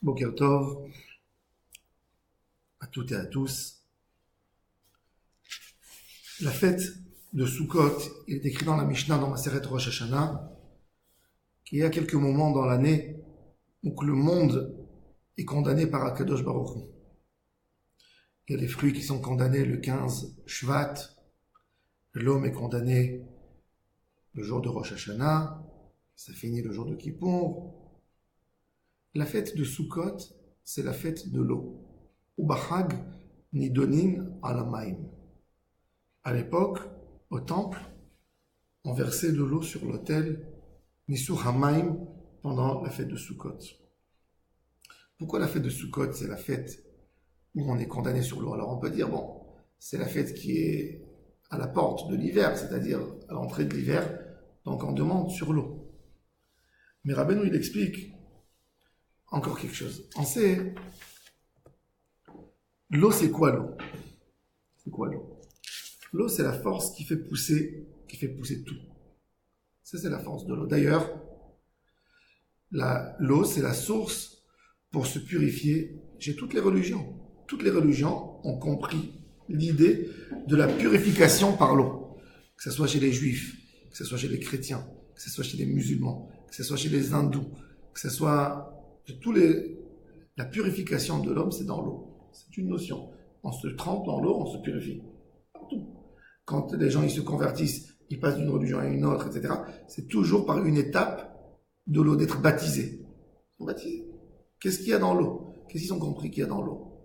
Boker Tov, à toutes et à tous. La fête de Sukkot est décrite dans la Mishnah, dans Maseret Rosh Hashanah, qu'il y a quelques moments dans l'année où le monde est condamné par Akadosh Baruch Hu. Il y a les fruits qui sont condamnés le 15 Shvat, l'homme est condamné le jour de Rosh Hashanah, ça finit le jour de Kippour. La fête de Sukkot, c'est la fête de l'eau. Ubahag nidonin alamaim. À l'époque, au temple, on versait de l'eau sur l'autel Nisur Hamaim pendant la fête de Sukkot. Pourquoi la fête de Sukkot, c'est la fête où on est condamné sur l'eau? Alors on peut dire, bon, c'est la fête qui est à la porte de l'hiver, c'est-à-dire à l'entrée de l'hiver, donc on demande sur l'eau. Mais Rabbeinu, il explique encore quelque chose. On sait, l'eau, c'est quoi l'eau? C'est quoi l'eau? L'eau, c'est la force qui fait pousser tout. Ça, c'est la force de l'eau. D'ailleurs, l'eau, c'est la source pour se purifier chez toutes les religions. Toutes les religions ont compris l'idée de la purification par l'eau. Que ce soit chez les juifs, que ce soit chez les chrétiens, que ce soit chez les musulmans, que ce soit chez les hindous, que ce soit la purification de l'homme, c'est dans l'eau. C'est une notion. On se trempe dans l'eau, on se purifie. Partout. Quand les gens ils se convertissent, ils passent d'une religion à une autre, etc., c'est toujours par une étape de l'eau, d'être baptisé. Ils sont baptisés. Qu'est-ce qu'il y a dans l'eau? Qu'est-ce qu'ils ont compris qu'il y a dans l'eau?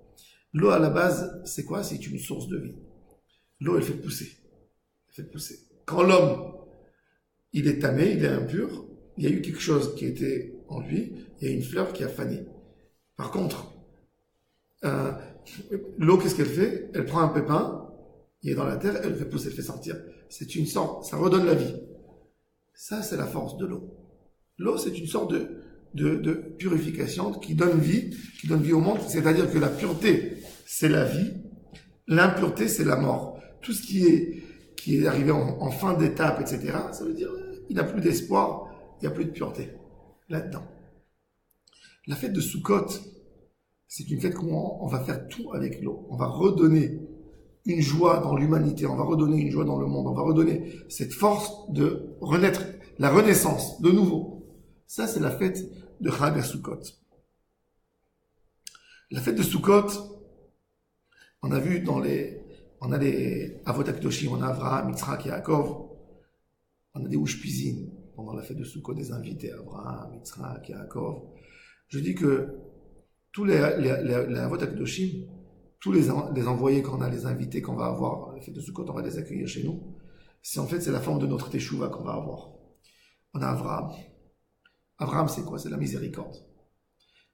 L'eau, à la base, c'est quoi? C'est une source de vie. L'eau, elle fait pousser. Elle fait pousser. Quand l'homme, il est tamé, il est impur, il y a eu quelque chose qui était en lui, il y a une fleur qui a fané. Par contre, l'eau, qu'est-ce qu'elle fait? Elle prend un pépin, il est dans la terre, elle le fait pousser, elle le fait sortir. C'est une sorte, ça redonne la vie. Ça, c'est la force de l'eau. L'eau, c'est une sorte de purification qui donne vie au monde. C'est-à-dire que la pureté, c'est la vie. L'impureté, c'est la mort. Tout ce qui est arrivé en fin d'étape, etc., ça veut dire il n'y a plus d'espoir, il n'y a plus de pureté là-dedans. La fête de Sukkot, c'est une fête où on va faire tout avec l'eau. On va redonner une joie dans l'humanité, on va redonner une joie dans le monde, on va redonner cette force de renaître, la renaissance, de nouveau. Ça, c'est la fête de Chag Sukkot. La fête de Sukkot, on a vu on a les Avot HaKadoshim, on a Avraham, Yitzhak et Yaakov, on a des Ushpizin pendant la fête de Sukkot, des invités, Avraham, Yitzhak et Yaakov. Je dis que tous les Avot HaKadoshim, tous les envoyés qu'on a, les invités qu'on va avoir à la fête de Sukkot, on va les accueillir chez nous. C'est la forme de notre Teshuvah qu'on va avoir. On a Avraham. Avraham, c'est quoi? C'est la miséricorde.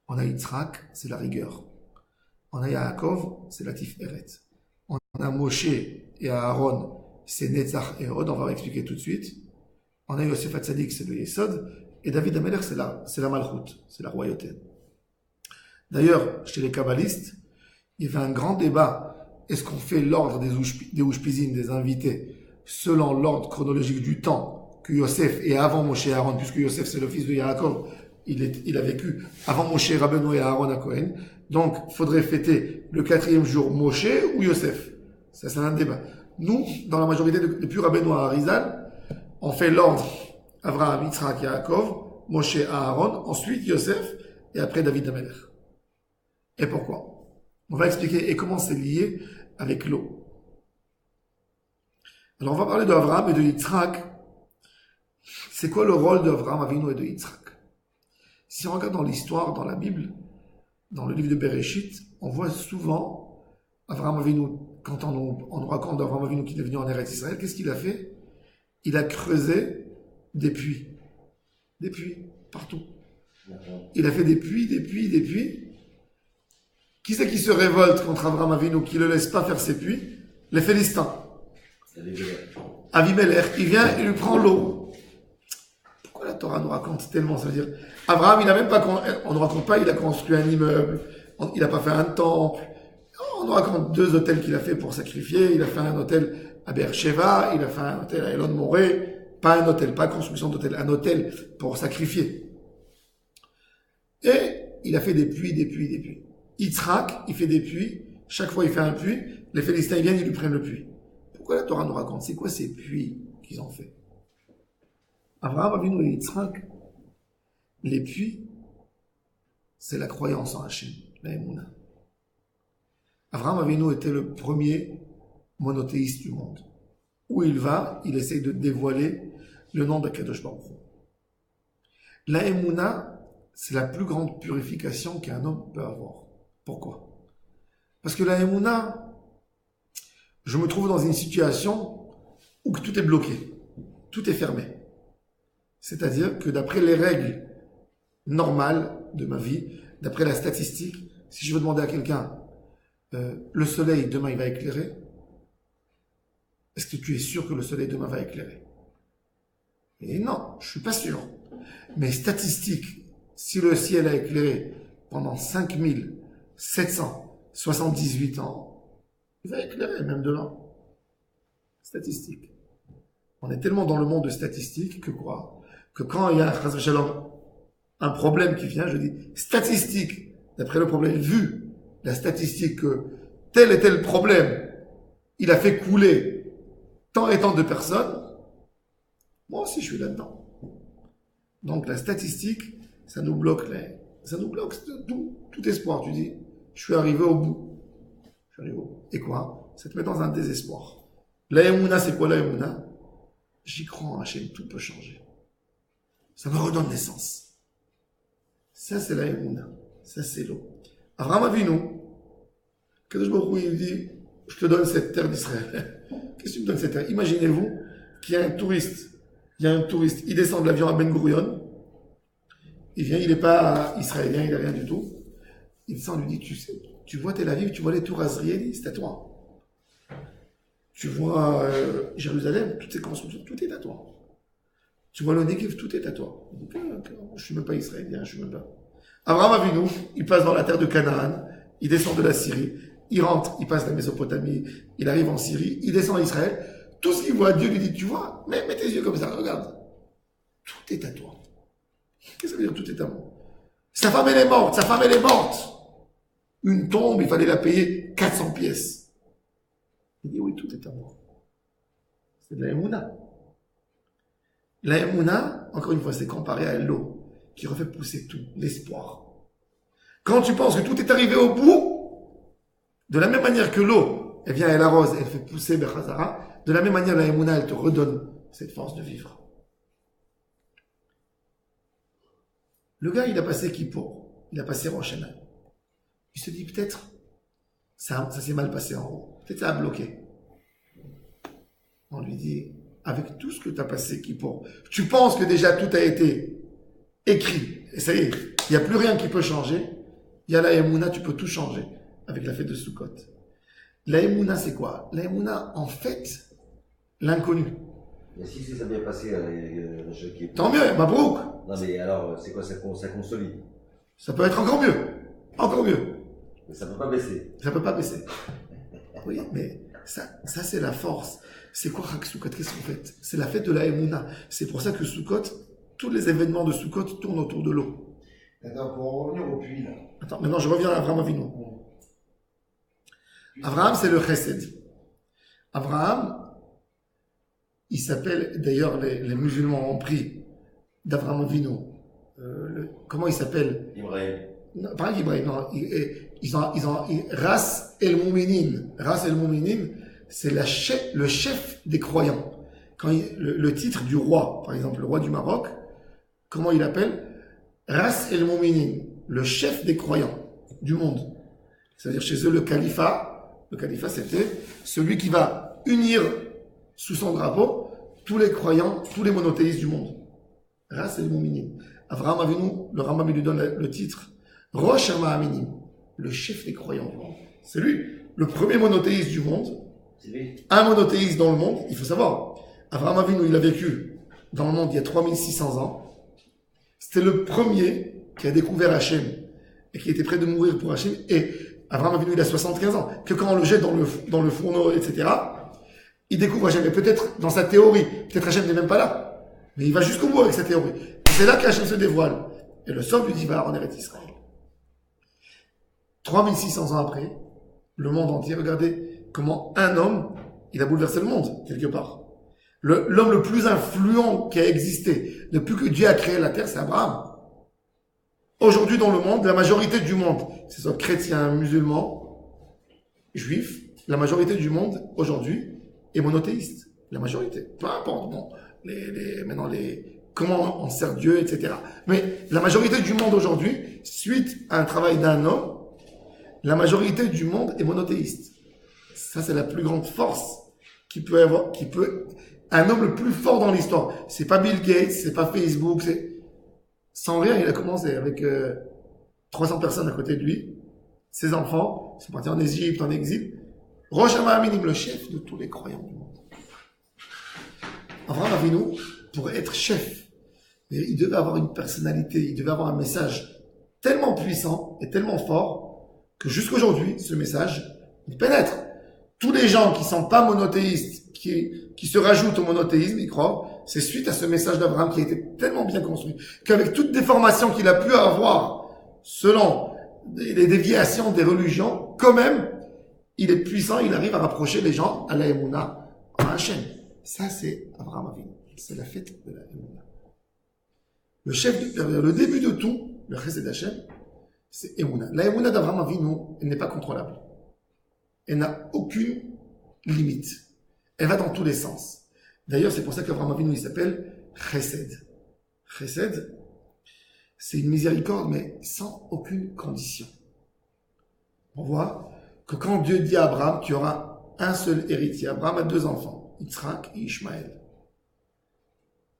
On a Yitzhak, c'est la rigueur. On a Yaakov, c'est la Tiferet. On a Moshe et Aaron, c'est Netzach et Hod, on va expliquer tout de suite. On a Yosef Hatzadik, c'est le Yesod. Et David Amelech, c'est la Malchut, c'est la royauté. D'ailleurs, chez les Kabbalistes, il y avait un grand débat. Est-ce qu'on fait l'ordre des Ushpizim, des invités, selon l'ordre chronologique du temps que Yosef est avant Moshe et Aaron, puisque Yosef c'est le fils de Yaakov, il a vécu avant Moshe, Rabbeinu et Aaron à Cohen. Donc, il faudrait fêter le 4e jour Moshe ou Yosef. Ça, c'est un débat. Nous, dans la majorité depuis Rabbeinu à Arizal, on fait l'ordre Avraham, Yitzhak, Yaakov, Moshe, Aaron, ensuite Yosef, et après David Amelech. Et pourquoi? On va expliquer et comment c'est lié avec l'eau. Alors, on va parler d'Avraham et de Yitzhak. C'est quoi le rôle d'Avraham Avinu et de Yitzhak? Si on regarde dans l'histoire, dans la Bible, dans le livre de Bereshit, on voit souvent Avraham Avinu, quand on nous raconte d'Avraham Avinu qui est venu en Eretz Israël, qu'est-ce qu'il a fait? Il a creusé des puits. Des puits, partout. Il a fait des puits. Qui c'est qui se révolte contre Avraham Avinu, qui ne le laisse pas faire ses puits? Les Philistins. Avimelech, il vient, il lui prend l'eau. Pourquoi la Torah nous raconte tellement? Ça veut dire, Abraham, on ne raconte pas, il a construit un immeuble, il n'a pas fait un temple. On nous raconte 2 hôtels qu'il a fait pour sacrifier. Il a fait un hôtel à Beersheba, il a fait un hôtel à Elon Moré. Pas un hôtel, pas construction d'hôtel, un hôtel pour sacrifier. Et il il a fait des puits, des puits, des puits. Yitzhak, il fait des puits. Chaque fois, il fait un puits. Les Philistins viennent, ils lui prennent le puits. Pourquoi la Torah nous raconte? C'est quoi ces puits qu'ils ont fait? Abraham Avinu et Yitzhak, les puits, c'est la croyance en Hachem, la Emouna. Abraham Avinu était le premier monothéiste du monde. Où il va, il essaye de dévoiler le nom d'Akadosh Baruch Hu. La Emouna, c'est la plus grande purification qu'un homme peut avoir. Pourquoi? Parce que la Emouna, je me trouve dans une situation où tout est bloqué, tout est fermé. C'est-à-dire que d'après les règles normales de ma vie, d'après la statistique, si je veux demander à quelqu'un, le soleil demain il va éclairer, est-ce que tu es sûr que le soleil demain va éclairer? Et non, je suis pas sûr. Mais statistique, si le ciel a éclairé pendant 5778 ans, il va éclairer même demain. Statistique. On est tellement dans le monde de statistiques que quoi? Que quand il y a un problème qui vient, je dis statistique, d'après le problème vu, la statistique que tel et tel problème, il a fait couler tant et tant de personnes, moi aussi je suis là-dedans. Donc la statistique, ça nous bloque tout espoir. Tu dis, je suis arrivé au bout. Et quoi? Ça te met dans un désespoir. La Emouna, c'est quoi la Emouna? J'y crois en Hachem, tout peut changer. Ça me redonne naissance. Ça, c'est la Emouna. Ça, c'est l'eau. Abraham Avinu, Kadosh Baruch Hu, il dit, je te donne cette terre d'Israël. Qu'est-ce que tu me donnes cette terre? Imaginez-vous qu'il y a un touriste, il descend de l'avion à Ben Gurion, il vient, il n'est pas israélien, il n'est rien du tout. Il descend, lui dit, tu vois Tel Aviv, tu vois les tours Azrieli, c'est à toi. Tu vois Jérusalem, toutes ces constructions, tout est à toi. Tu vois le Negev, tout est à toi. Donc, je suis même pas israélien, je suis même pas. Abraham Avinu, il passe dans la terre de Canaan, il descend de la Syrie, il rentre, il passe la Mésopotamie, il arrive en Syrie, il descend en Israël. Tout ce qu'il voit, Dieu lui dit, tu vois, mets tes yeux comme ça, regarde. Tout est à toi. Qu'est-ce que ça veut dire tout est à moi? Sa femme elle est morte. Une tombe, il fallait la payer 400 pièces. Il dit, oui, tout est à moi. C'est de la Emouna. La Emouna, encore une fois, c'est comparé à l'eau, qui refait pousser tout, l'espoir. Quand tu penses que tout est arrivé au bout, de la même manière que l'eau, elle vient, elle arrose, elle fait pousser Bechazara, de la même manière, la Emouna, elle te redonne cette force de vivre. Le gars, il a passé Kippour, il a passé Rosh Hashanah. Il se dit, peut-être, ça s'est mal passé en haut. Peut-être ça a bloqué. On lui dit, avec tout ce que tu as passé Kippour, tu penses que déjà tout a été écrit. Et ça y est, il n'y a plus rien qui peut changer. Il y a la Emouna, tu peux tout changer avec la fête de Sukkot. La Emouna, c'est quoi? La Emouna, en fait, l'inconnu. Mais si ça bien passé tant mieux, Mabrouk. Non mais alors, c'est quoi, ça consolide? Ça peut être encore mieux. Encore mieux. Mais ça peut pas baisser. Ça peut pas baisser. Oui, mais ça c'est la force. C'est quoi Chag Sukkot? Qu'est-ce qu'on fait? C'est la fête de la Emouna. C'est pour ça que Sukkot, tous les événements de Sukkot tournent autour de l'eau. Attends, pour en revenir au puits, là. Attends, maintenant je reviens à Abraham Avinu. Abraham, c'est le Chesed. Abraham, il s'appelle, d'ailleurs, les musulmans ont pris d'Abraham Avinu. Comment il s'appelle? Ibrahim. Non, pas Ibrahim, non. Ils ont Ras El Mouminin. Ras El Mouminin, c'est le chef des croyants. Quand le titre du roi, par exemple, le roi du Maroc, comment il appelle? Ras El Mouminin, le chef des croyants du monde. C'est-à-dire chez eux, le califat, c'était celui qui va unir sous son drapeau tous les croyants, tous les monothéistes du monde. Ras El Mouminin. Abraham Avinu, le Rambam lui donne le titre Rosh HaMa'aminim, le chef des croyants du monde. C'est lui, le premier monothéiste du monde. C'est lui. Un monothéiste dans le monde, il faut savoir. Abraham Avinu, il a vécu dans le monde il y a 3600 ans. C'était le premier qui a découvert Hachem et qui était prêt de mourir pour Hachem. Et Abraham Avinu, il a 75 ans. Que quand on le jette dans le fourneau, etc., il découvre Hachem. Et peut-être, dans sa théorie, peut-être Hachem n'est même pas là. Mais il va jusqu'au bout avec sa théorie. Et c'est là qu'Hachem se dévoile. Et le sort du dit va en Eretz Israël. 3600 ans après, le monde entier, regardez comment un homme, il a bouleversé le monde, quelque part. L'homme le plus influent qui a existé, depuis que Dieu a créé la terre, c'est Abraham. Aujourd'hui, dans le monde, la majorité du monde, que ce soit chrétien, musulman, juif, la majorité du monde, aujourd'hui, est monothéiste. La majorité. Peu importe, bon, maintenant, comment on sert Dieu, etc. Mais la majorité du monde aujourd'hui, suite à un travail d'un homme, la majorité du monde est monothéiste. Ça, c'est la plus grande force un homme le plus fort dans l'histoire. C'est pas Bill Gates, c'est pas Facebook, sans rien, il a commencé avec 300 personnes à côté de lui. Ses enfants sont partis en Égypte, en exil. Rosh Hashanah, le chef de tous les croyants du monde. Abraham Avinu, pour être chef, il devait avoir une personnalité, il devait avoir un message tellement puissant et tellement fort que jusqu'aujourd'hui, ce message, il pénètre. Tous les gens qui sont pas monothéistes, qui se rajoutent au monothéisme, ils croient, c'est suite à ce message d'Abraham qui a été tellement bien construit, qu'avec toutes les formations qu'il a pu avoir, selon les déviations des religions, quand même, il est puissant, il arrive à rapprocher les gens à la Emouna, à Hachem. Ça, c'est Abraham Avinu. C'est la fête de la Emouna. Le début de tout, le Chesed Hachem, c'est Emouna. La Emouna d'Abraham Avinu, elle n'est pas contrôlable. Elle n'a aucune limite. Elle va dans tous les sens. D'ailleurs, c'est pour ça qu'Abraham Avinu, il s'appelle Chesed. Chesed, c'est une miséricorde, mais sans aucune condition. On voit que quand Dieu dit à Abraham qu'il y aura un seul héritier, Abraham a 2 enfants, Yitzhak et Ishmaël.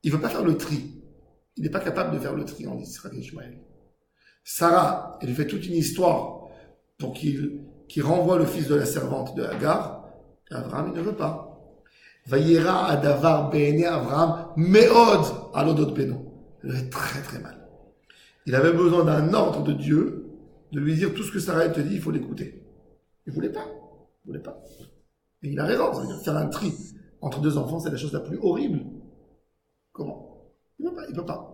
Il ne veut pas faire le tri. Il n'est pas capable de faire le tri entre Yitzhak et Ishmaël. Sarah, elle lui fait toute une histoire pour qu'il renvoie le fils de la servante de Hagar. Abraham, il ne veut pas. Vayera adavar be'ene Abraham meod alodot beno. Il avait très très mal. Il avait besoin d'un ordre de Dieu, de lui dire tout ce que Sarah te dit, il faut l'écouter. Il voulait pas. Il voulait pas. Et il a raison. Ça veut dire faire un tri entre 2 enfants, c'est la chose la plus horrible. Comment? Il veut pas. Il peut pas.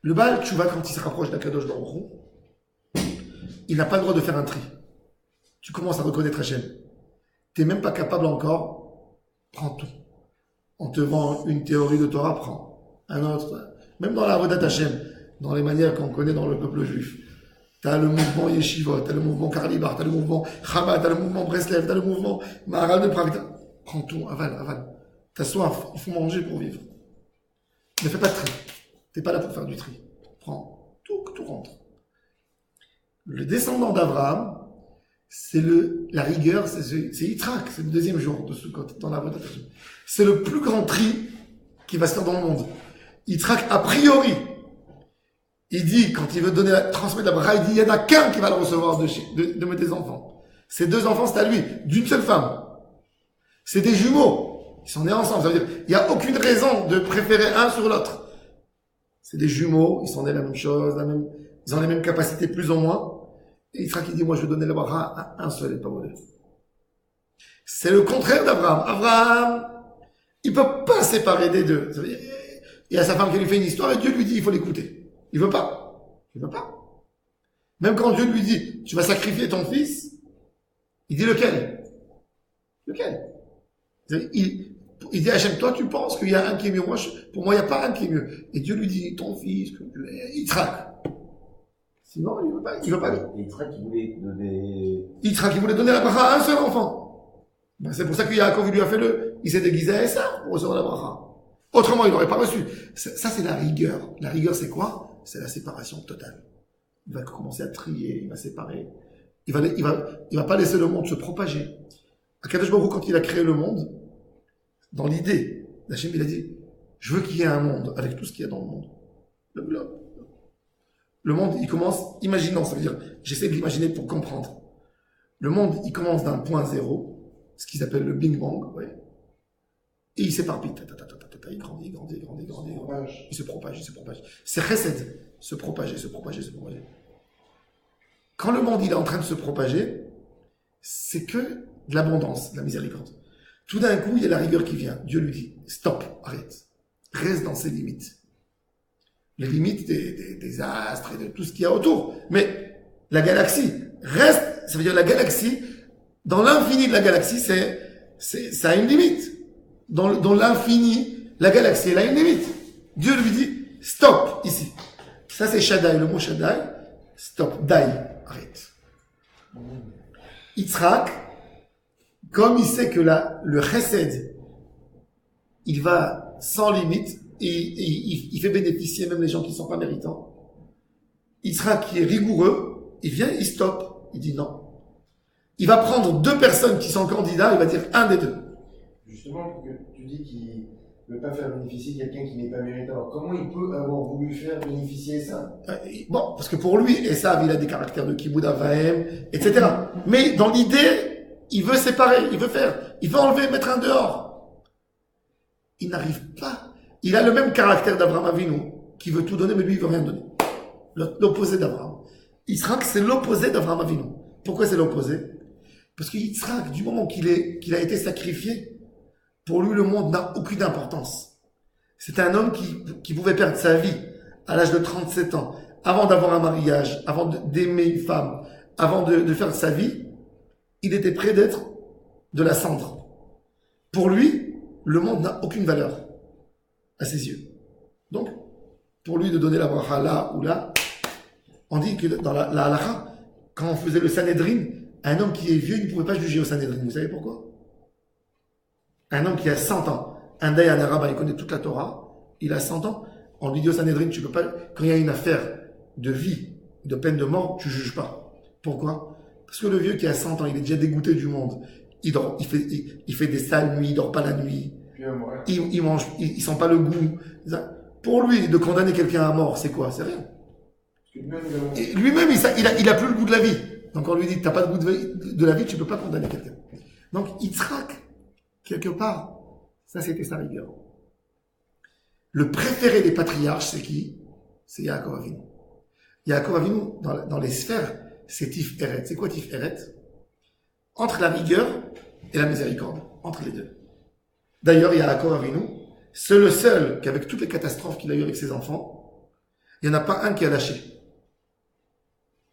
Le Baal Tchouva, quand il se rapproche d'Akadosh Baruch Hu, il n'a pas le droit de faire un tri. Tu commences à reconnaître Hachem. T'es même pas capable encore. Prends tout. On te vend une théorie de Torah, prends. Un autre. Même dans la Avodat Hashem, dans les manières qu'on connaît dans le peuple juif. T'as le mouvement Yeshivot, t'as le mouvement Karlibar, t'as le mouvement Chabad, t'as le mouvement Breslev, t'as le mouvement Maharal de Prague. Prends tout, avale. T'as soif, il faut manger pour vivre. Ne fais pas de tri. T'es pas là pour faire du tri. Prends tout, que tout rentre. Le descendant d'Abraham, c'est la rigueur, c'est Yitzhak, c'est le 2e jour de ce côté, dans la Avodat Hashem. C'est le plus grand tri qui va se faire dans le monde. Yitzhak, a priori, il dit, quand il veut transmettre la braille, il dit, il y en a qu'un qui va le recevoir de mes 2 enfants. Ces 2 enfants, c'est à lui, d'une seule femme. C'est des jumeaux. Ils sont nés ensemble. Ça veut dire, il n'y a aucune raison de préférer un sur l'autre. C'est des jumeaux, ils sont nés la même chose, ils ont les mêmes capacités plus ou moins. Et Yitzhak, il dit, moi, je vais donner la bracha à un seul et pas aux 2. C'est le contraire d'Abraham. Abraham, il peut pas séparer des 2. Ça veut dire, il y a sa femme qui lui fait une histoire et Dieu lui dit, il faut l'écouter. Il veut pas. Il veut pas. Même quand Dieu lui dit, tu vas sacrifier ton fils, il dit lequel? Lequel? Il dit à Hachem, toi, tu penses qu'il y a un qui est mieux. Pour moi, il n'y a pas un qui est mieux. Et Dieu lui dit, ton fils, Yitzhak. Sinon, il veut pas. Yitzhak, il voulait donner... Yitzhak, il voulait donner la bracha à un seul enfant. Ben, c'est pour ça que Yaakov lui a fait il s'est déguisé à Esa pour recevoir la bracha. Autrement, il n'aurait pas reçu. Ça, c'est la rigueur. La rigueur, c'est quoi? C'est la séparation totale. Il va commencer à trier, il va séparer. Il va pas laisser le monde se propager. Akadosh Baruch Hu, quand il a créé le monde, dans l'idée, Hachem, il a dit, je veux qu'il y ait un monde avec tout ce qu'il y a dans le monde. Le globe. Le monde, il commence, imaginons, ça veut dire, j'essaie de l'imaginer pour comprendre. Le monde, il commence d'un point zéro, ce qu'ils appellent le Big Bang, ouais. Et il s'éparpille. Il grandit. Il se propage. C'est Chesed. Se propager. Quand le monde, il est en train de se propager, c'est que de l'abondance, de la miséricorde. Tout d'un coup, il y a la rigueur qui vient. Dieu lui dit, stop, arrête. Reste dans ses limites. Les limites des astres et de tout ce qu'il y a autour. Mais la galaxie reste ça veut dire la galaxie, dans l'infini de la galaxie, ça a une limite. Dans l'infini, la galaxie, elle a une limite. Dieu lui dit, stop, ici. Ça, c'est Shaddai, le mot Shaddai. Stop, dai, arrête. Yitzhak, comme il sait que le chesed, il va sans limite, et il fait bénéficier même les gens qui ne sont pas méritants. Yitzhak, qui est rigoureux, il vient, il stoppe. Il dit non. Il va prendre 2 personnes qui sont candidats, il va dire un des 2. Justement, tu dis qu'il ne veut pas faire bénéficier quelqu'un qui n'est pas méritant. Alors, comment il peut avoir voulu faire bénéficier ça? Bon, parce que pour lui, Esav, il a des caractères de Kibboud Avahem, etc. Mais dans l'idée, il veut séparer, il veut enlever, mettre un dehors. Il n'arrive pas. Il a le même caractère d'Abraham Avinu, qui veut tout donner, mais lui, il veut rien donner. L'opposé d'Abraham. Yitzhak, c'est l'opposé d'Abraham Avinu. Pourquoi c'est l'opposé? Parce que Yitzhak, du moment qu'il a été sacrifié, pour lui, le monde n'a aucune importance. C'est un homme qui pouvait perdre sa vie à l'âge de 37 ans, avant d'avoir un mariage, avant d'aimer une femme, avant de faire sa vie. Il était prêt d'être de la cendre. Pour lui, le monde n'a aucune valeur à ses yeux. Donc, pour lui de donner la bracha là ou là, on dit que dans la halakha, quand on faisait le Sanhedrin, un homme qui est vieux, il ne pouvait pas juger au Sanhedrin. Vous savez pourquoi? Un homme qui a 100 ans, un dayan arabe, il connaît toute la Torah, il a 100 ans, on lui dit au Sanhedrin, tu peux pas, quand il y a une affaire de vie, de peine de mort, tu juges pas. Pourquoi? Parce que le vieux qui a 100 ans, il est déjà dégoûté du monde. Il fait des sales nuits, il dort pas la nuit. Il mange, il sent pas le goût. Pour lui, de condamner quelqu'un à mort, c'est quoi? C'est rien. Et lui-même, il a plus le goût de la vie. Donc on lui dit, t'as pas le goût de la vie, tu peux pas condamner quelqu'un. Donc Yitzhak, quelque part, ça c'était sa rigueur. Le préféré des patriarches, c'est qui? C'est Yaakov Avinu. Yaakov Avinu, dans les sphères, c'est Tif Eret. C'est quoi Tif Eret? Entre la rigueur et la miséricorde. Entre les deux. D'ailleurs, Yaakov Avinu, c'est le seul qu'avec toutes les catastrophes qu'il a eues avec ses enfants, il n'y en a pas un qui a lâché.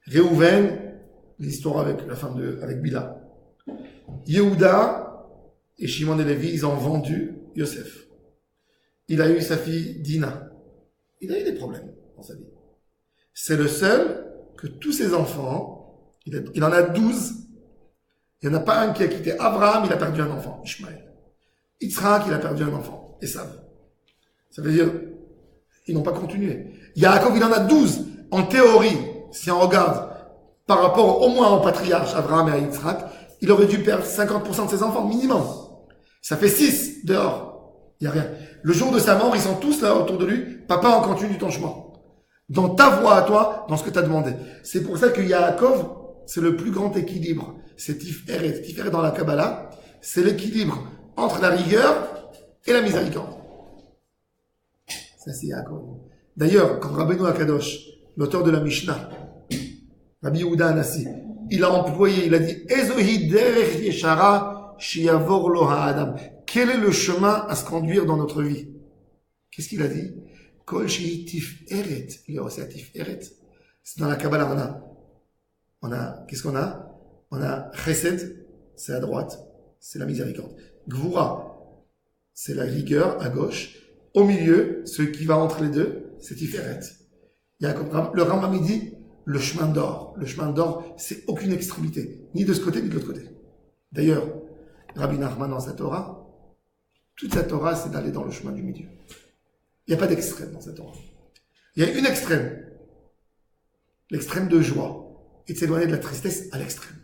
Réhouven, l'histoire avec la femme avec Bila. Yehuda et Shimon et Lévi, ils ont vendu Yosef. Il a eu sa fille Dina. Il a eu des problèmes dans sa vie. C'est le seul que tous ses enfants, il en a 12. Il n'y en a pas un qui a quitté. Abraham, il a perdu un enfant, Ishmaël. Yitzhak, il a perdu un enfant, Esav. Ça veut dire, ils n'ont pas continué. Yaakov, il en a 12. En théorie, si on regarde par rapport au moins au patriarche Abraham et à Yitzhak, il aurait dû perdre 50% de ses enfants, minimum. Ça fait 6 dehors. Il n'y a rien. Le jour de sa mort, ils sont tous là autour de lui. Papa, on continue ton chemin. Dans ta voie à toi, dans ce que tu as demandé. C'est pour ça que Yaakov, c'est le plus grand équilibre. C'est Tif Eret. Tif Eret dans la Kabbalah, c'est l'équilibre entre la rigueur et la miséricorde. Ça, c'est Yaakov. D'ailleurs, quand Rabbeinu Akadosh, l'auteur de la Mishnah, Rabbi Yehuda Anassi, il a employé, il a dit, Ezohi derech yeshara sheyavor lo ha'adam. Quel est le chemin à se conduire dans notre vie? Qu'est-ce qu'il a dit? Kol shehi tif eret, tif eret. C'est dans la Kabbalah, qu'est-ce qu'on a? On a chesed, c'est à droite, c'est la miséricorde. Gvura, c'est la rigueur à gauche. Au milieu, ce qui va entre les deux, c'est Tiferet. Le Rambam dit le chemin d'or. Le chemin d'or, c'est aucune extrémité, ni de ce côté, ni de l'autre côté. D'ailleurs, Rabbi Nachman dans sa Torah, toute sa Torah, c'est d'aller dans le chemin du milieu. Il n'y a pas d'extrême dans sa Torah. Il y a une extrême. L'extrême de joie. Et de s'éloigner de la tristesse à l'extrême.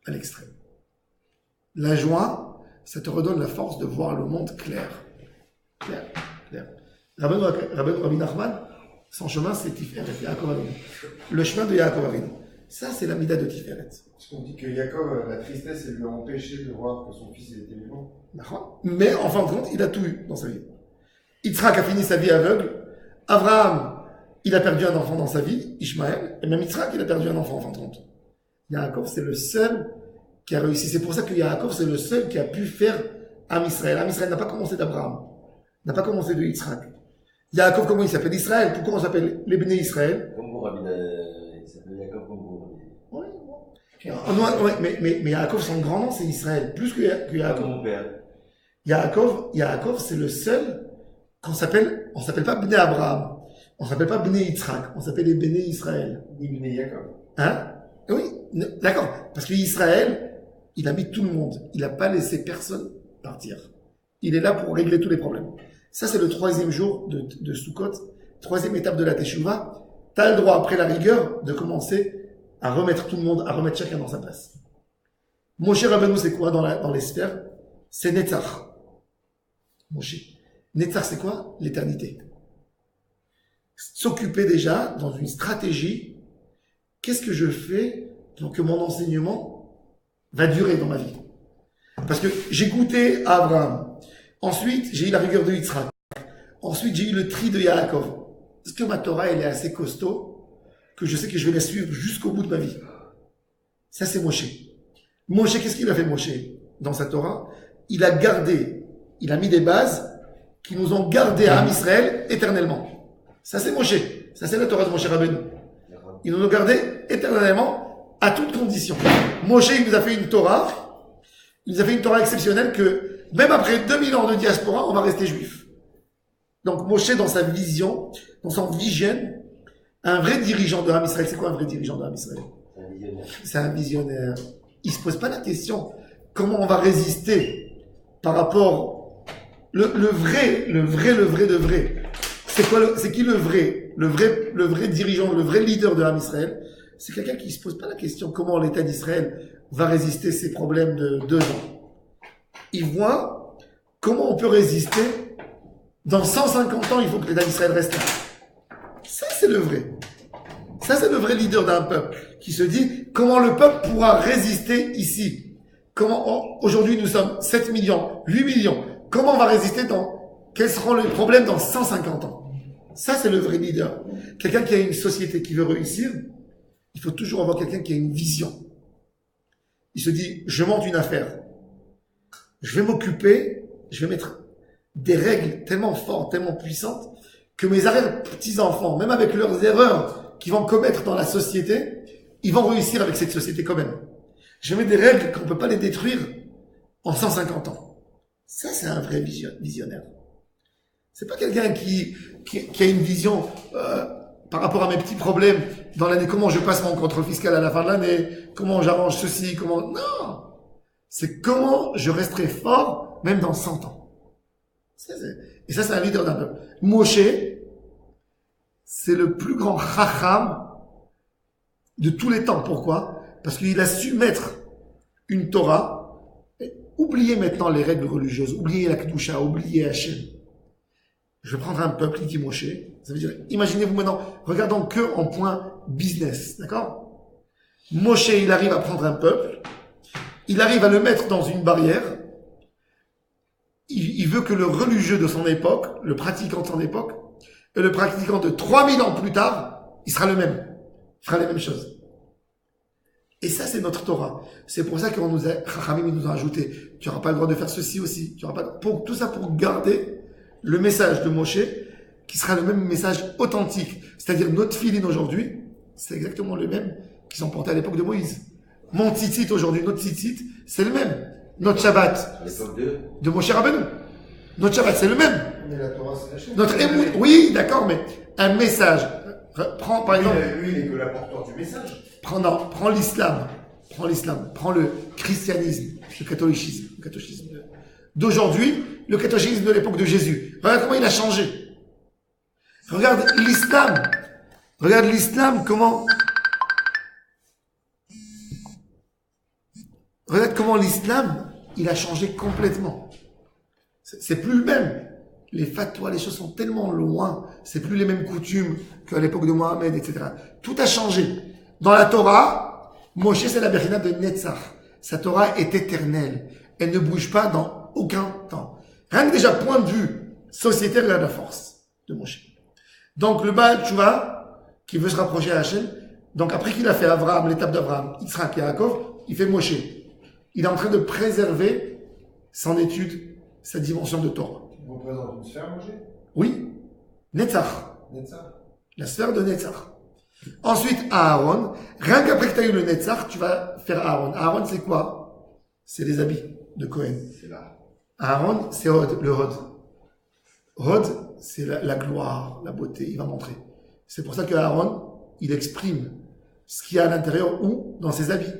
À l'extrême. La joie, ça te redonne la force de voir le monde clair. Clair. Rabbi Nachman, son chemin, c'est Tiferet, Yaakov Avinu. Le chemin de Yaakov Avinu. Ça, c'est la mida de Tiferet. Parce qu'on dit que Yaakov, la tristesse, elle lui a empêché de voir que son fils était vivant. Mais en fin de compte, il a tout eu dans sa vie. Yitzhak a fini sa vie aveugle. Abraham, il a perdu un enfant dans sa vie, Ishmaël. Et même Yitzhak, il a perdu un enfant en fin de compte. Yaakov, c'est le seul qui a réussi. C'est pour ça que Yaakov, c'est le seul qui a pu faire Am Israël. Am Israël n'a pas commencé d'Abraham. N'a pas commencé de Yitzhak. Yaakov, comment il s'appelle? Israël. Pourquoi on s'appelle les Béné Israël? Comme vous, Rabbi, il s'appelle Yaakov comme vous. Oui. Mais Yaakov, son grand nom, c'est Israël. Plus que Yaakov. Mon père. Yaakov, c'est le seul on s'appelle pas Bnei Abraham. On s'appelle pas Bnei Yitzhak. On s'appelle les Bnei Israël. Ni Bnei Yaakov. Hein? Oui, d'accord. Parce que Israël, il a mis tout le monde. Il n'a pas laissé personne partir. Il est là pour régler tous les problèmes. Ça, c'est le 3e jour de Sukkot, 3e étape de la Teshuvah. Tu as le droit, après la rigueur, de commencer à remettre tout le monde, à remettre chacun dans sa place. Moshe Rabbeinu, c'est quoi dans les sphères? C'est Netzach. Moshe. Netzach, c'est quoi? L'éternité. S'occuper déjà, dans une stratégie, qu'est-ce que je fais pour que mon enseignement va durer dans ma vie? Parce que j'ai goûté à Abraham. Ensuite, j'ai eu la rigueur de Yitzhak. Ensuite, j'ai eu le tri de Yaakov. Est-ce que ma Torah, elle est assez costaud que je sais que je vais la suivre jusqu'au bout de ma vie? Ça, c'est Moshe. Moshe, qu'est-ce qu'il a fait, Moshe, dans sa Torah? Il a mis des bases qui nous ont gardé à Am Israël éternellement. Ça, c'est Moshe. Ça, c'est la Torah de Moshe Rabbeinu. Il nous a gardé éternellement à toutes conditions. Moshe, il nous a fait une Torah. Il nous a fait une Torah exceptionnelle que, même après 2000 ans de diaspora, on va rester juif. Donc, Moshe, dans sa vision, dans son vision, un vrai dirigeant de Am Israël, c'est quoi un vrai dirigeant de Am Israël? C'est un visionnaire. Il se pose pas la question, comment on va résister par rapport le vrai de vrai. C'est qui le vrai dirigeant, le vrai leader de Am Israël? C'est quelqu'un qui se pose pas la question comment l'État d'Israël va résister ces problèmes de 2 ans. Il voit comment on peut résister. Dans 150 ans, il faut que l'État d'Israël reste là. Ça, c'est le vrai. Ça, c'est le vrai leader d'un peuple qui se dit comment le peuple pourra résister ici. Aujourd'hui, nous sommes 7 millions, 8 millions. Comment on va résister quels seront les problèmes dans 150 ans? Ça, c'est le vrai leader. Quelqu'un qui a une société qui veut réussir, il faut toujours avoir quelqu'un qui a une vision. Il se dit, je monte une affaire. Je vais m'occuper, je vais mettre des règles tellement fortes, tellement puissantes, que mes arrière-petits-enfants, même avec leurs erreurs qu'ils vont commettre dans la société, ils vont réussir avec cette société quand même. Je vais mettre des règles qu'on ne peut pas les détruire en 150 ans. Ça, c'est un vrai visionnaire. C'est pas quelqu'un qui a une vision par rapport à mes petits problèmes dans l'année, comment je passe mon contrôle fiscal à la fin de l'année, comment j'arrange ceci, comment... Non! C'est comment je resterai fort même dans 100 ans. Et ça, c'est un leader d'un peuple. Moshe, c'est le plus grand chacham de tous les temps. Pourquoi? Parce qu'il a su mettre une Torah. Oubliez maintenant les règles religieuses, oubliez la Kedusha, oubliez Hachem. Je vais prendre un peuple, il dit Moshe. Ça veut dire, imaginez-vous maintenant, regardons que en point business, d'accord? Moshe, il arrive à prendre un peuple, il arrive à le mettre dans une barrière, il veut que le religieux de son époque, le pratiquant de son époque, et le pratiquant de 3000 ans plus tard, il sera le même, il fera les mêmes choses. Et ça, c'est notre Torah. C'est pour ça qu'on nous a, Chachamim, nous a ajouté, tu n'auras pas le droit de faire ceci aussi. Tu n'auras pas, tout ça pour garder le message de Moshe, qui sera le même message authentique. C'est-à-dire, notre filin aujourd'hui, c'est exactement le même qu'ils ont porté à l'époque de Moïse. Mon tzitzit aujourd'hui, notre tzitzit, c'est le même. Notre Shabbat, de Moshe Rabbeinu. Notre Shabbat, c'est le même. Mais la Torah, c'est la chaîne. Notre émout, oui, d'accord, mais un message. Prends, par exemple. Lui, il est que l'apporteur du message. Prends l'islam, prends le christianisme, le catholicisme d'aujourd'hui, le catholicisme de l'époque de Jésus. Regarde comment il a changé. Regarde l'islam, regarde comment l'islam, il a changé complètement. C'est plus le même. Les fatwas, les choses sont tellement loin, c'est plus les mêmes coutumes qu'à l'époque de Mohammed, etc. Tout a changé. Dans la Torah, Moshe, c'est la Bechina de Netzach. Sa Torah est éternelle. Elle ne bouge pas dans aucun temps. Rien que déjà, point de vue sociétaire, il a la force de Moshe. Donc, le Baal Tshuva, qui veut se rapprocher à Hachem, donc après qu'il a fait Abraham, l'étape d'Abraham, Yitzhak et Yaakov, il fait Moshe. Il est en train de préserver son étude, sa dimension de Torah. Il représente une sphère, Moshe? Oui. Netzach. Netzach. La sphère de Netzach. Ensuite, Aaron. Rien qu'après que tu as eu le Netzach, tu vas faire Aaron. Aaron, c'est quoi? C'est les habits de Cohen. C'est là. Aaron, c'est Hod, le Hod. Hod, c'est la gloire, la beauté. Il va montrer. C'est pour ça que Aaron, il exprime ce qu'il y a à l'intérieur ou dans ses habits.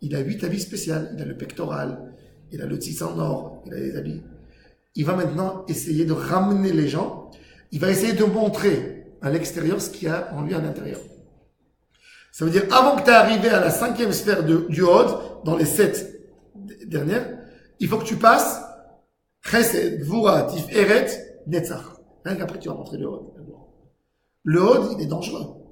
Il a 8 habits spéciaux. Il a le pectoral, il a le tis en or, il a les habits. Il va maintenant essayer de ramener les gens. Il va essayer de montrer à l'extérieur ce qu'il y a en lui à l'intérieur. Ça veut dire, avant que tu aies arrivé à la 5e sphère du Hod, dans les 7 dernières, il faut que tu passes Chesed, Gvura, Tiferet, Netzach. Rien qu'après, tu vas montrer le Hod. Le Hod, il est dangereux.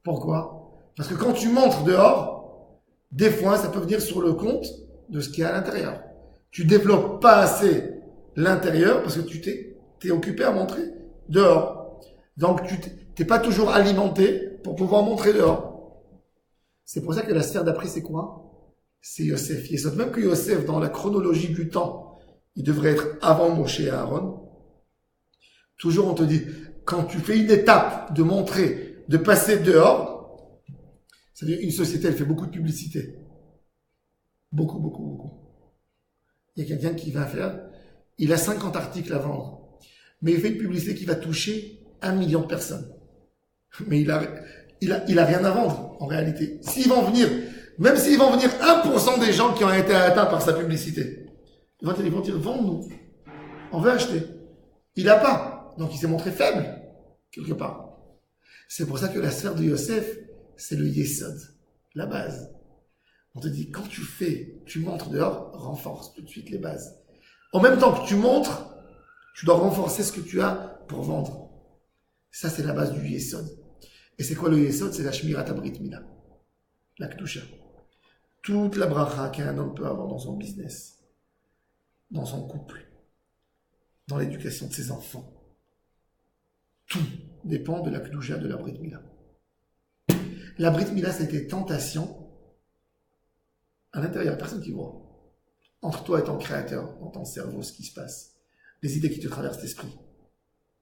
Pourquoi? Parce que quand tu montres dehors, des fois, ça peut venir sur le compte de ce qu'il y a à l'intérieur. Tu développes pas assez l'intérieur parce que tu t'es occupé à montrer dehors. Donc, tu t'es pas toujours alimenté pour pouvoir montrer dehors. C'est pour ça que la sphère d'après, c'est quoi? C'est Yosef. Yosef. Même que Yosef, dans la chronologie du temps, il devrait être avant Moshe et Aaron. Toujours, on te dit, quand tu fais une étape de montrer, de passer dehors, c'est-à-dire une société, elle fait beaucoup de publicité. Beaucoup, beaucoup, beaucoup. Il y a quelqu'un qui va faire, il a 50 articles à vendre, mais il fait une publicité qui va toucher 1 million de personnes. Mais il a rien à vendre, en réalité. S'ils vont venir, même s'ils vont venir 1% des gens qui ont été atteints par sa publicité, ils vont dire, vends-nous. On veut acheter. Il n'a pas. Donc il s'est montré faible, quelque part. C'est pour ça que la sphère de Yosef, c'est le Yesod, la base. On te dit, quand tu montres dehors, renforce tout de suite les bases. En même temps que tu montres, tu dois renforcer ce que tu as pour vendre. Ça, c'est la base du Yesod. Et c'est quoi le Yesod? C'est la Shmirat HaBrit Mila, la Kedusha. Toute la bracha qu'un homme peut avoir dans son business, dans son couple, dans l'éducation de ses enfants. Tout dépend de la Kedusha de la Brit Mila. La Brit Mila, c'était tentation à l'intérieur, personne qui voit. Entre toi et ton créateur, dans ton cerveau, ce qui se passe. Les idées qui te traversent l'esprit.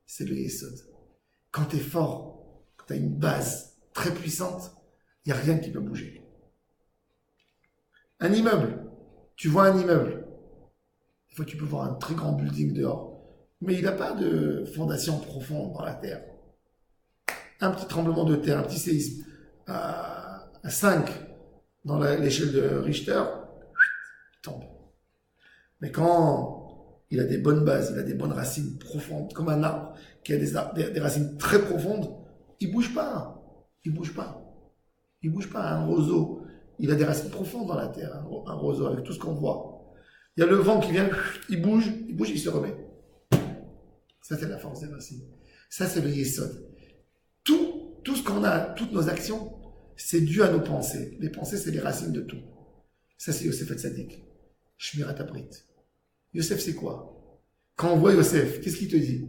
C'est le Yesod. Quand tu es fort, quand tu as une base très puissante, il n'y a rien qui peut bouger. Un immeuble. Tu vois un immeuble. Des fois, tu peux voir un très grand building dehors. Mais il n'a pas de fondation profonde dans la terre. Un petit tremblement de terre, un petit séisme à 5 dans l'échelle de Richter, il tombe. Mais quand il a des bonnes bases, il a des bonnes racines profondes, comme un arbre qui a des racines très profondes, il bouge pas. Il bouge pas. Il bouge pas. Un roseau, il a des racines profondes dans la terre, un roseau avec tout ce qu'on voit. Il y a le vent qui vient, il bouge, il se remet. Ça, c'est la force des racines. Ça, c'est le Yesod. Tout ce qu'on a, toutes nos actions, c'est dû à nos pensées. Les pensées, c'est les racines de tout. Ça, c'est Yosef Hatzadik. Shmirat HaBrit. Yosef, c'est quoi? Quand on voit Yosef, qu'est-ce qu'il te dit?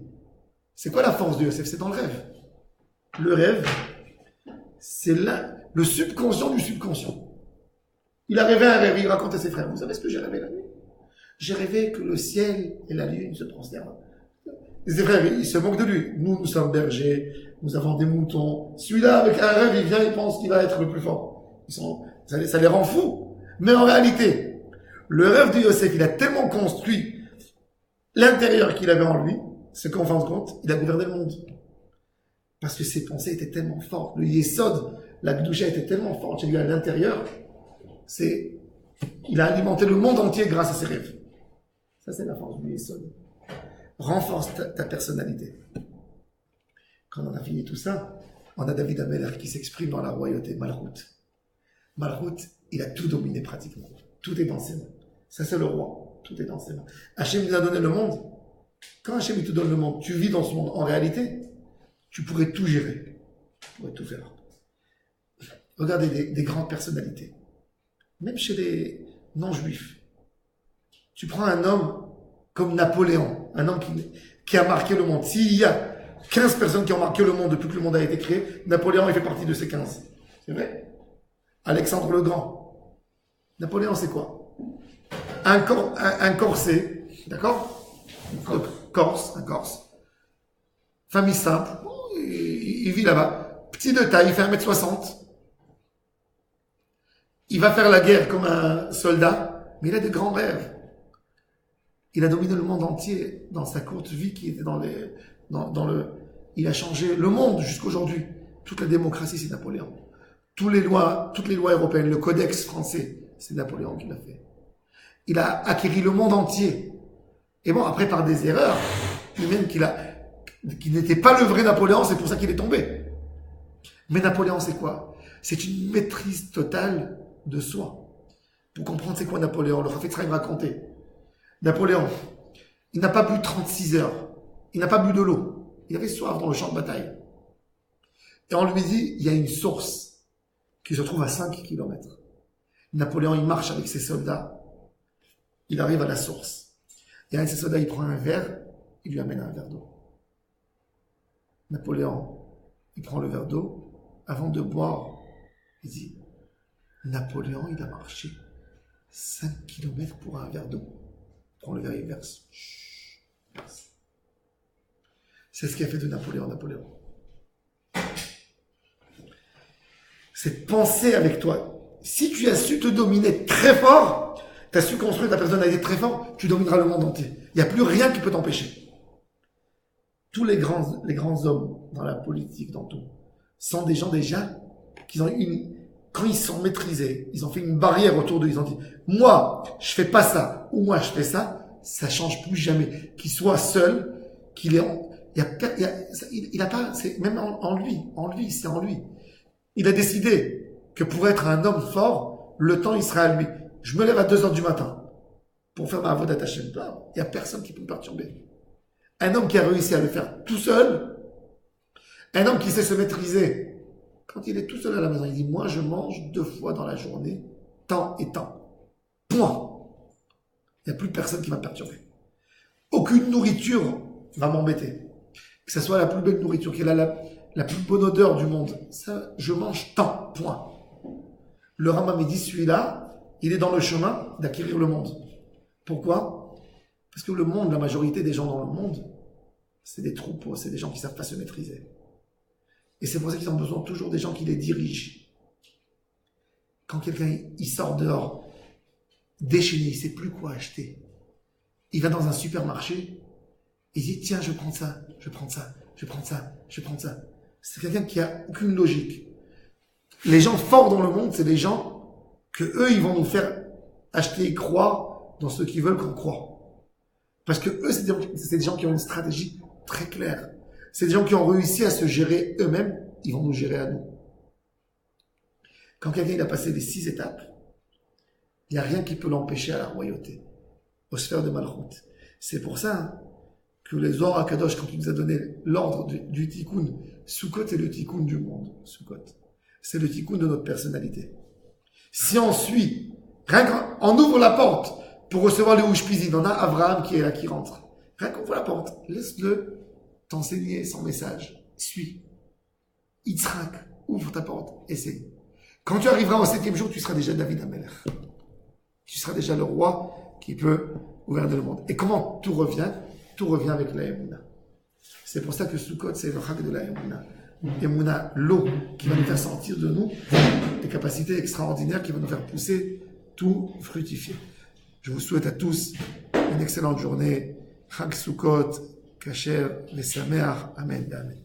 C'est quoi la force de Yosef? C'est dans le rêve. Le rêve, c'est le subconscient du subconscient. Il a rêvé un rêve, il raconte à ses frères. Vous savez ce que j'ai rêvé la nuit? J'ai rêvé que le ciel et la lune se prosternent. Ses frères, ils se moquent de lui. Nous sommes bergers, nous avons des moutons. Celui-là, avec un rêve, il vient, il pense qu'il va être le plus fort. Ça les rend fous. Mais en réalité, le rêve de Yosef, il a tellement construit l'intérieur qu'il avait en lui, c'est qu'en fin de compte, il a gouverné le monde. Parce que ses pensées étaient tellement fortes. Le Yesod, la Kedusha était tellement forte chez lui à l'intérieur, il a alimenté le monde entier grâce à ses rêves. Ça, c'est la force du Yesod. Renforce ta personnalité. Quand on a fini tout ça, on a David Amelech qui s'exprime dans la royauté, Malchut. Malchut, il a tout dominé pratiquement. Tout est dans ses mains. Ça, c'est le roi. Tout est dans ses mains. Hachem nous a donné le monde. Quand Hachem te donne le monde, tu vis dans ce monde. En réalité, tu pourrais tout gérer. Tu pourrais tout faire. Regardez des grandes personnalités. Même chez les non-juifs. Tu prends un homme comme Napoléon, un homme qui a marqué le monde. S'il y a 15 personnes qui ont marqué le monde depuis que le monde a été créé, Napoléon, il fait partie de ces 15. C'est vrai? Alexandre le Grand. Napoléon, c'est quoi? Un Corset, d'accord? Un Corse. Famille simple. Il vit là-bas. Petit de taille, il fait 1m60. Il va faire la guerre comme un soldat, mais il a de grands rêves. Il a dominé le monde entier dans sa courte vie qui était il a changé le monde jusqu'aujourd'hui. Toute la démocratie, c'est Napoléon. Toutes les lois européennes, le codex français, c'est Napoléon qui l'a fait. Il a acquis le monde entier. Et bon, après, par des erreurs, lui-même qui n'était pas le vrai Napoléon, c'est pour ça qu'il est tombé. Mais Napoléon, c'est quoi? C'est une maîtrise totale de soi. Pour comprendre c'est quoi Napoléon, le Chafetz Chaim racontait. Napoléon, il n'a pas bu 36 heures. Il n'a pas bu de l'eau. Il avait soif dans le champ de bataille. Et on lui dit, il y a une source qui se trouve à 5 kilomètres. Napoléon, il marche avec ses soldats. Il arrive à la source. Et un de ses soldats, il prend un verre, il lui amène un verre d'eau. Napoléon, il prend le verre d'eau. Avant de boire, il dit, Napoléon, il a marché 5 kilomètres pour un verre d'eau. Il prend le verre, il verse. C'est ce qui a fait de Napoléon. C'est de penser avec toi. Si tu as su te dominer très fort, tu as su construire ta personnalité très fort, tu domineras le monde entier. Il n'y a plus rien qui peut t'empêcher. Tous les grands hommes dans la politique, dans tout, sont des gens déjà qui ont quand ils sont maîtrisés, ils ont fait une barrière autour d'eux, ils ont dit, moi, je fais pas ça, ou moi, je fais ça, ça change plus jamais. Qu'il soit seul, il a pas, c'est même en lui, c'est en lui. Il a décidé que pour être un homme fort, le temps, il sera à lui. Je me lève à 2 heures du matin pour faire ma avodat Hashem. Il n'y a personne qui peut me perturber. Un homme qui a réussi à le faire tout seul, un homme qui sait se maîtriser, quand il est tout seul à la maison, il dit, moi, je mange 2 fois dans la journée, temps et temps. Point. Il n'y a plus personne qui va me perturber. Aucune nourriture va m'embêter. Que ce soit la plus belle nourriture, qu'elle a la plus bonne odeur du monde. Ça, je mange tant. Point. Le Rambam dit, celui-là, il est dans le chemin d'acquérir le monde. Pourquoi? Parce que le monde, la majorité des gens dans le monde, c'est des troupeaux, c'est des gens qui ne savent pas se maîtriser. Et c'est pour ça qu'ils ont besoin toujours des gens qui les dirigent. Quand quelqu'un il sort dehors, déchaîné, il ne sait plus quoi acheter. Il va dans un supermarché, il dit, tiens, je prends ça. C'est quelqu'un qui a aucune logique. Les gens forts dans le monde, c'est des gens que eux, ils vont nous faire acheter et croire dans ce qu'ils veulent qu'on croit. Parce que eux, c'est des gens qui ont une stratégie très claire. C'est des gens qui ont réussi à se gérer eux-mêmes, ils vont nous gérer à nous. Quand quelqu'un il a passé les 6 étapes, il n'y a rien qui peut l'empêcher à la royauté, aux sphères de Malchut. C'est pour ça que les Zohar HaKadosh, quand il nous a donné l'ordre du tikkun, Sukkot est le tikkun du monde. Sukkot, c'est le tikkun de notre personnalité. Si on suit, on ouvre la porte pour recevoir le Ushpizin, on a Abraham qui est là, qui rentre. Rien qu'on ouvre la porte, laisse-le t'enseigner son message. Suis. Yitzhak, ouvre ta porte, essaye. Quand tu arriveras au 7e jour, tu seras déjà David Amelech. Tu seras déjà le roi qui peut gouverner le monde. Et comment tout revient? Tout revient avec la Emouna. C'est pour ça que Sukkot, c'est le Chag de la Emouna. Emouna, l'eau qui va nous faire sortir de nous des capacités extraordinaires qui vont nous faire pousser, tout fructifier. Je vous souhaite à tous une excellente journée. Chag Sukkot, Kasher, Mesameach, Amen, Amen.